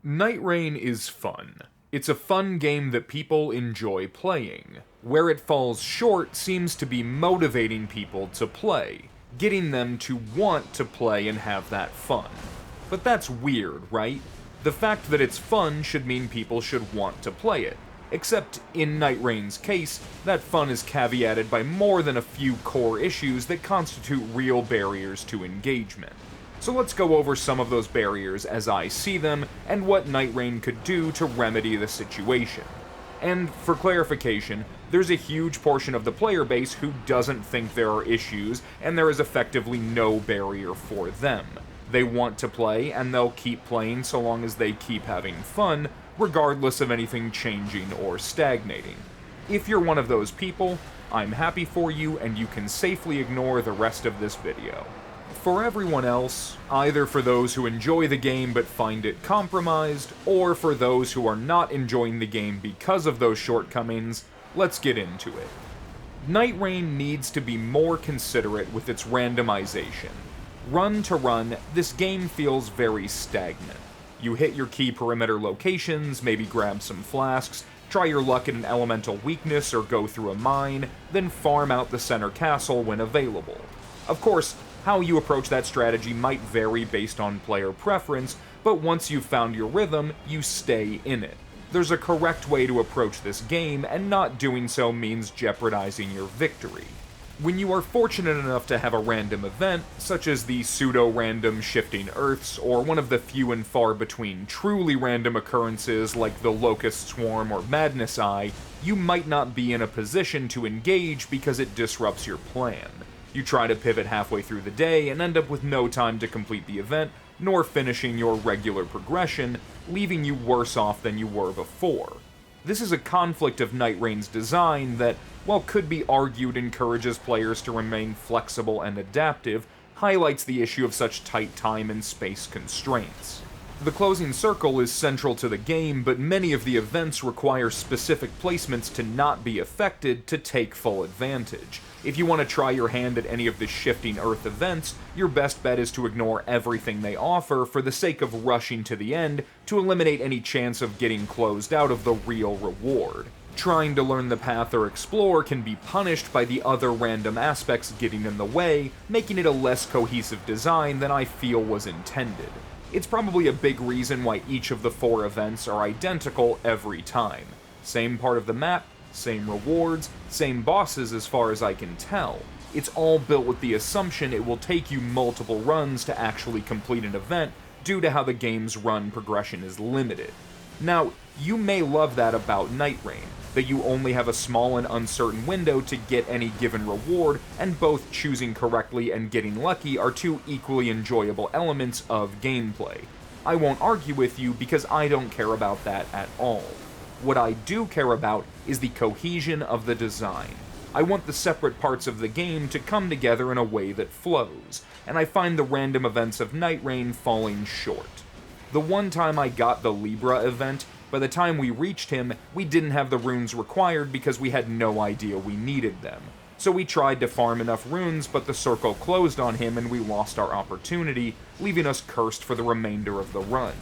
Nightreign is fun. It's a fun game that people enjoy playing. Where it falls short seems to be motivating people to play, getting them to want to play and have that fun. But that's weird, right? The fact that it's fun should mean people should want to play it. Except in Nightreign's case, that fun is caveated by more than a few core issues that constitute real barriers to engagement. So let's go over some of those barriers as I see them, and what Nightreign could do to remedy the situation. And for clarification, there's a huge portion of the player base who doesn't think there are issues, and there is effectively no barrier for them. They want to play, and they'll keep playing so long as they keep having fun, regardless of anything changing or stagnating. If you're one of those people, I'm happy for you, and you can safely ignore the rest of this video. For everyone else, either for those who enjoy the game but find it compromised, or for those who are not enjoying the game because of those shortcomings, let's get into it. Nightreign needs to be more considerate with its randomization. Run to run, this game feels very stagnant. You hit your key perimeter locations, maybe grab some flasks, try your luck at an elemental weakness or go through a mine, then farm out the center castle when available. Of course, how you approach that strategy might vary based on player preference, but once you've found your rhythm, you stay in it. There's a correct way to approach this game, and not doing so means jeopardizing your victory. When you are fortunate enough to have a random event, such as the pseudo-random Shifting Earths, or one of the few and far between truly random occurrences like the Locust Swarm or Madness Eye, you might not be in a position to engage because it disrupts your plan. You try to pivot halfway through the day and end up with no time to complete the event, nor finishing your regular progression, leaving you worse off than you were before. This is a conflict of Nightreign's design that, while could be argued encourages players to remain flexible and adaptive, highlights the issue of such tight time and space constraints. The closing circle is central to the game, but many of the events require specific placements to not be affected to take full advantage. If you want to try your hand at any of the Shifting Earth events, your best bet is to ignore everything they offer for the sake of rushing to the end to eliminate any chance of getting closed out of the real reward. Trying to learn the path or explore can be punished by the other random aspects getting in the way, making it a less cohesive design than I feel was intended. It's probably a big reason why each of the 4 events are identical every time. Same part of the map, same rewards, same bosses as far as I can tell. It's all built with the assumption it will take you multiple runs to actually complete an event due to how the game's run progression is limited. Now, you may love that about Nightreign, that you only have a small and uncertain window to get any given reward, and both choosing correctly and getting lucky are 2 equally enjoyable elements of gameplay. I won't argue with you because I don't care about that at all. What I do care about is the cohesion of the design. I want the separate parts of the game to come together in a way that flows, and I find the random events of Nightreign falling short. The one time I got the Libra event, by the time we reached him, we didn't have the runes required because we had no idea we needed them. So we tried to farm enough runes, but the circle closed on him and we lost our opportunity, leaving us cursed for the remainder of the run.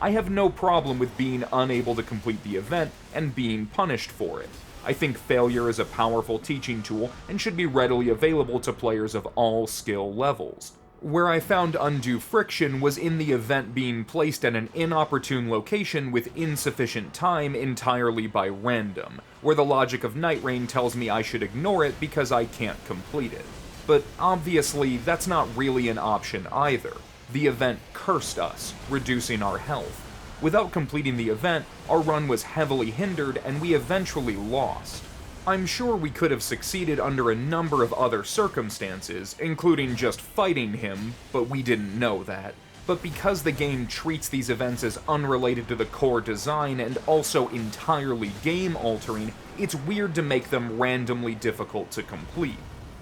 I have no problem with being unable to complete the event and being punished for it. I think failure is a powerful teaching tool and should be readily available to players of all skill levels. Where I found undue friction was in the event being placed at an inopportune location with insufficient time entirely by random, where the logic of Nightreign tells me I should ignore it because I can't complete it. But obviously, that's not really an option either. The event cursed us, reducing our health. Without completing the event, our run was heavily hindered and we eventually lost. I'm sure we could have succeeded under a number of other circumstances, including just fighting him, but we didn't know that. But because the game treats these events as unrelated to the core design and also entirely game-altering, it's weird to make them randomly difficult to complete.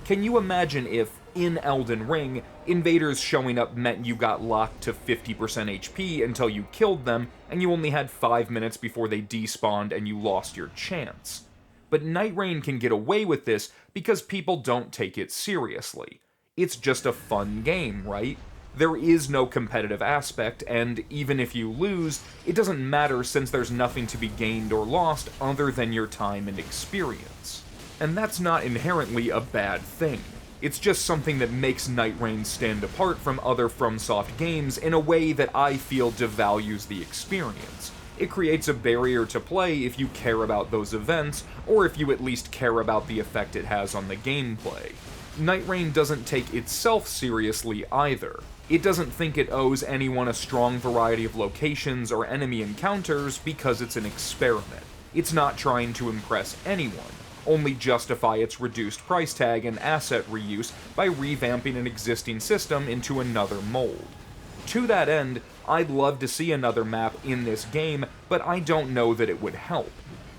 Can you imagine if, in Elden Ring, invaders showing up meant you got locked to 50% HP until you killed them, and you only had 5 minutes before they despawned and you lost your chance? But Nightreign can get away with this because people don't take it seriously. It's just a fun game, right? There is no competitive aspect, and even if you lose, it doesn't matter since there's nothing to be gained or lost other than your time and experience. And that's not inherently a bad thing. It's just something that makes Nightreign stand apart from other FromSoft games in a way that I feel devalues the experience. It creates a barrier to play if you care about those events, or if you at least care about the effect it has on the gameplay. Nightreign doesn't take itself seriously either. It doesn't think it owes anyone a strong variety of locations or enemy encounters because it's an experiment. It's not trying to impress anyone, only justify its reduced price tag and asset reuse by revamping an existing system into another mold. To that end, I'd love to see another map in this game, but I don't know that it would help.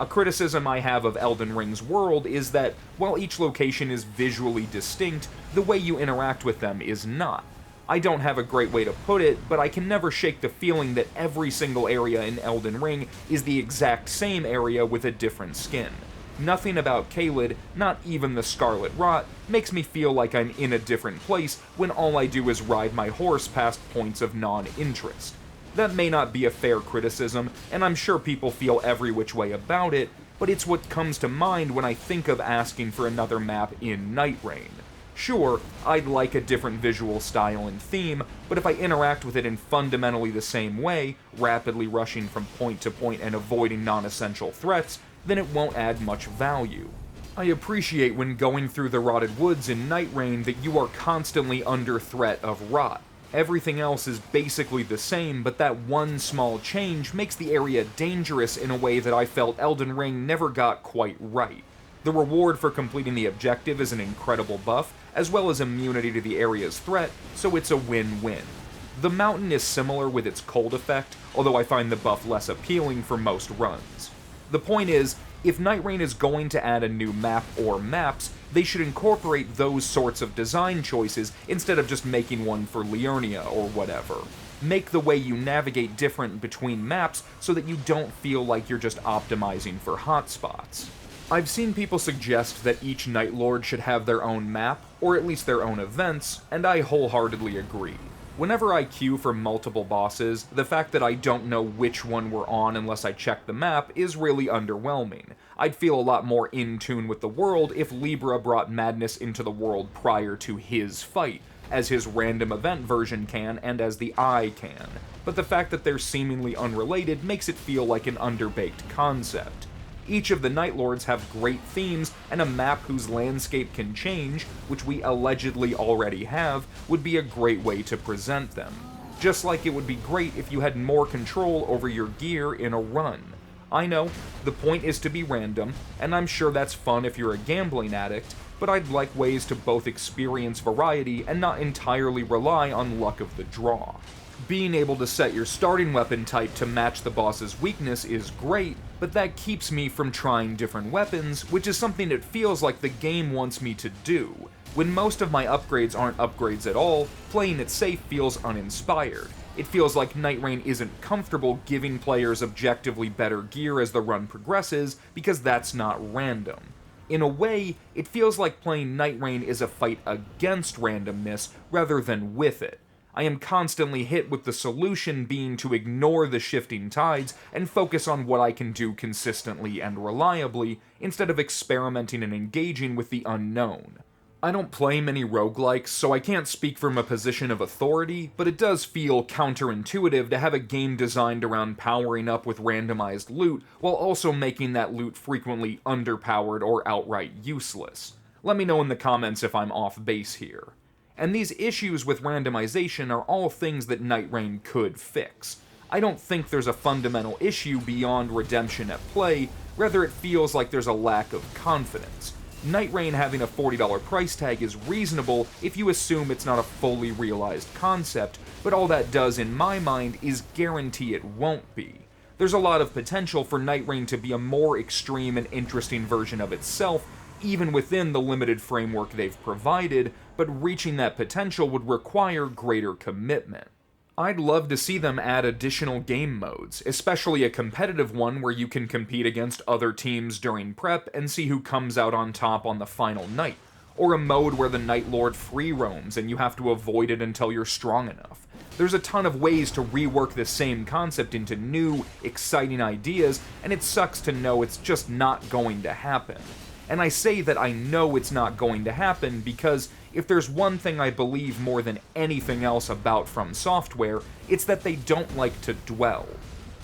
A criticism I have of Elden Ring's world is that, while each location is visually distinct, the way you interact with them is not. I don't have a great way to put it, but I can never shake the feeling that every single area in Elden Ring is the exact same area with a different skin. Nothing about Caelid, not even the Scarlet Rot, makes me feel like I'm in a different place when all I do is ride my horse past points of non-interest. That may not be a fair criticism, and I'm sure people feel every which way about it, but it's what comes to mind when I think of asking for another map in Nightreign. Sure, I'd like a different visual style and theme, but if I interact with it in fundamentally the same way, rapidly rushing from point to point and avoiding non-essential threats, then it won't add much value. I appreciate when going through the rotted woods in Nightreign that you are constantly under threat of rot. Everything else is basically the same, but that one small change makes the area dangerous in a way that I felt Elden Ring never got quite right. The reward for completing the objective is an incredible buff, as well as immunity to the area's threat, so it's a win-win. The mountain is similar with its cold effect, although I find the buff less appealing for most runs. The point is, if Nightreign is going to add a new map or maps, they should incorporate those sorts of design choices instead of just making one for Liurnia or whatever. Make the way you navigate different between maps so that you don't feel like you're just optimizing for hotspots. I've seen people suggest that each Night Lord should have their own map, or at least their own events, and I wholeheartedly agree. Whenever I queue for multiple bosses, the fact that I don't know which one we're on unless I check the map is really underwhelming. I'd feel a lot more in tune with the world if Libra brought madness into the world prior to his fight, as his random event version can and as the Eye can. But the fact that they're seemingly unrelated makes it feel like an underbaked concept. Each of the Night Lords have great themes, and a map whose landscape can change, which we allegedly already have, would be a great way to present them. Just like it would be great if you had more control over your gear in a run. I know, the point is to be random, and I'm sure that's fun if you're a gambling addict, but I'd like ways to both experience variety and not entirely rely on luck of the draw. Being able to set your starting weapon type to match the boss's weakness is great, but that keeps me from trying different weapons, which is something it feels like the game wants me to do. When most of my upgrades aren't upgrades at all, playing it safe feels uninspired. It feels like Nightreign isn't comfortable giving players objectively better gear as the run progresses, because that's not random. In a way, it feels like playing Nightreign is a fight against randomness rather than with it. I am constantly hit with the solution being to ignore the shifting tides and focus on what I can do consistently and reliably, instead of experimenting and engaging with the unknown. I don't play many roguelikes, so I can't speak from a position of authority, but it does feel counterintuitive to have a game designed around powering up with randomized loot, while also making that loot frequently underpowered or outright useless. Let me know in the comments if I'm off base here. And these issues with randomization are all things that Nightreign could fix. I don't think there's a fundamental issue beyond redemption at play, rather it feels like there's a lack of confidence. Nightreign having a $40 price tag is reasonable if you assume it's not a fully realized concept, but all that does in my mind is guarantee it won't be. There's a lot of potential for Nightreign to be a more extreme and interesting version of itself, even within the limited framework they've provided, but reaching that potential would require greater commitment. I'd love to see them add additional game modes, especially a competitive one where you can compete against other teams during prep and see who comes out on top on the final night, or a mode where the Night Lord free roams and you have to avoid it until you're strong enough. There's a ton of ways to rework this same concept into new, exciting ideas, and it sucks to know it's just not going to happen. And I say that I know it's not going to happen because if there's one thing I believe more than anything else about FromSoft, it's that they don't like to dwell.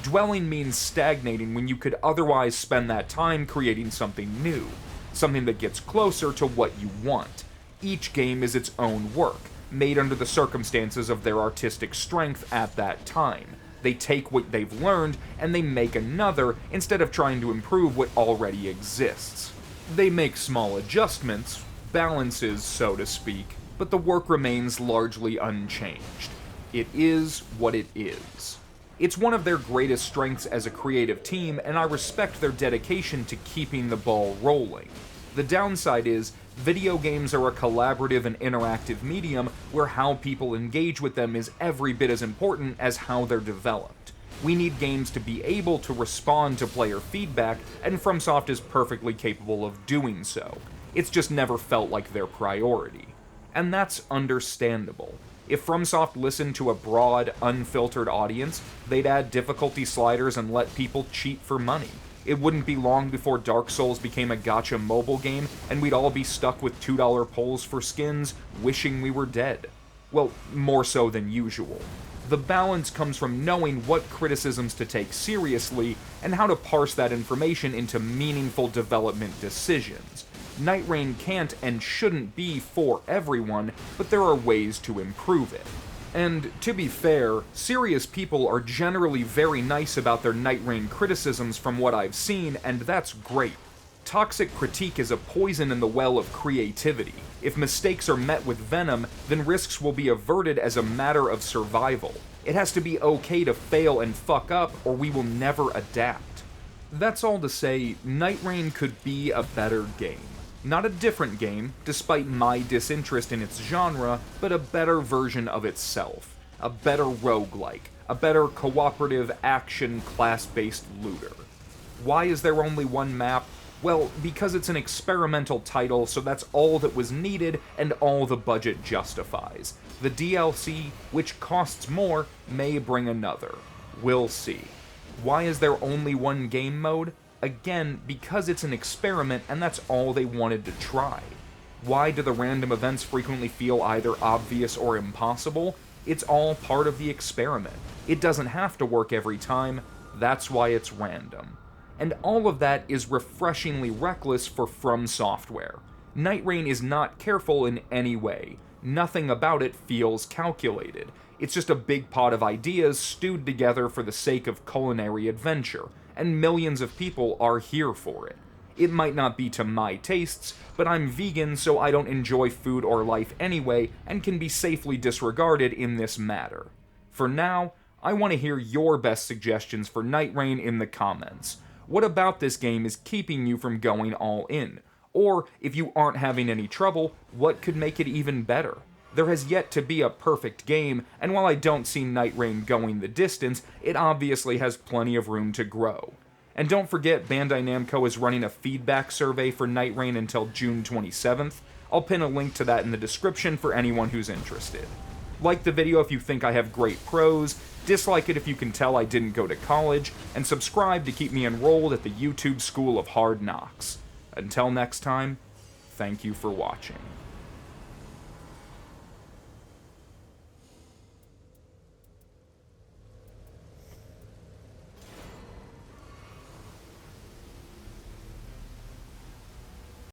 Dwelling means stagnating when you could otherwise spend that time creating something new, something that gets closer to what you want. Each game is its own work, made under the circumstances of their artistic strength at that time. They take what they've learned and they make another instead of trying to improve what already exists. They make small adjustments, balances, so to speak, but the work remains largely unchanged. It is what it is. It's one of their greatest strengths as a creative team, and I respect their dedication to keeping the ball rolling. The downside is, video games are a collaborative and interactive medium where how people engage with them is every bit as important as how they're developed. We need games to be able to respond to player feedback, and FromSoft is perfectly capable of doing so. It's just never felt like their priority. And that's understandable. If FromSoft listened to a broad, unfiltered audience, they'd add difficulty sliders and let people cheat for money. It wouldn't be long before Dark Souls became a gacha mobile game, and we'd all be stuck with $2 polls for skins, wishing we were dead. Well, more so than usual. The balance comes from knowing what criticisms to take seriously, and how to parse that information into meaningful development decisions. Nightreign can't and shouldn't be for everyone, but there are ways to improve it. And, to be fair, serious people are generally very nice about their Nightreign criticisms from what I've seen, and that's great. Toxic critique is a poison in the well of creativity. If mistakes are met with venom, then risks will be averted as a matter of survival. It has to be okay to fail and fuck up, or we will never adapt. That's all to say, Nightreign could be a better game. Not a different game, despite my disinterest in its genre, but a better version of itself. A better roguelike. A better cooperative action class-based looter. Why is there only one map? Well, because it's an experimental title, so that's all that was needed and all the budget justifies. The DLC, which costs more, may bring another. We'll see. Why is there only one game mode? Again, because it's an experiment and that's all they wanted to try. Why do the random events frequently feel either obvious or impossible? It's all part of the experiment. It doesn't have to work every time, that's why it's random. And all of that is refreshingly reckless for FromSoft. Nightreign is not careful in any way. Nothing about it feels calculated. It's just a big pot of ideas stewed together for the sake of culinary adventure, and millions of people are here for it. It might not be to my tastes, but I'm vegan so I don't enjoy food or life anyway and can be safely disregarded in this matter. For now, I want to hear your best suggestions for Nightreign in the comments. What about this game is keeping you from going all in? Or, if you aren't having any trouble, what could make it even better? There has yet to be a perfect game, and while I don't see Nightreign going the distance, it obviously has plenty of room to grow. And don't forget, Bandai Namco is running a feedback survey for Nightreign until June 27th. I'll pin a link to that in the description for anyone who's interested. Like the video if you think I have great prose, dislike it if you can tell I didn't go to college, and subscribe to keep me enrolled at the YouTube School of Hard Knocks. Until next time, thank you for watching.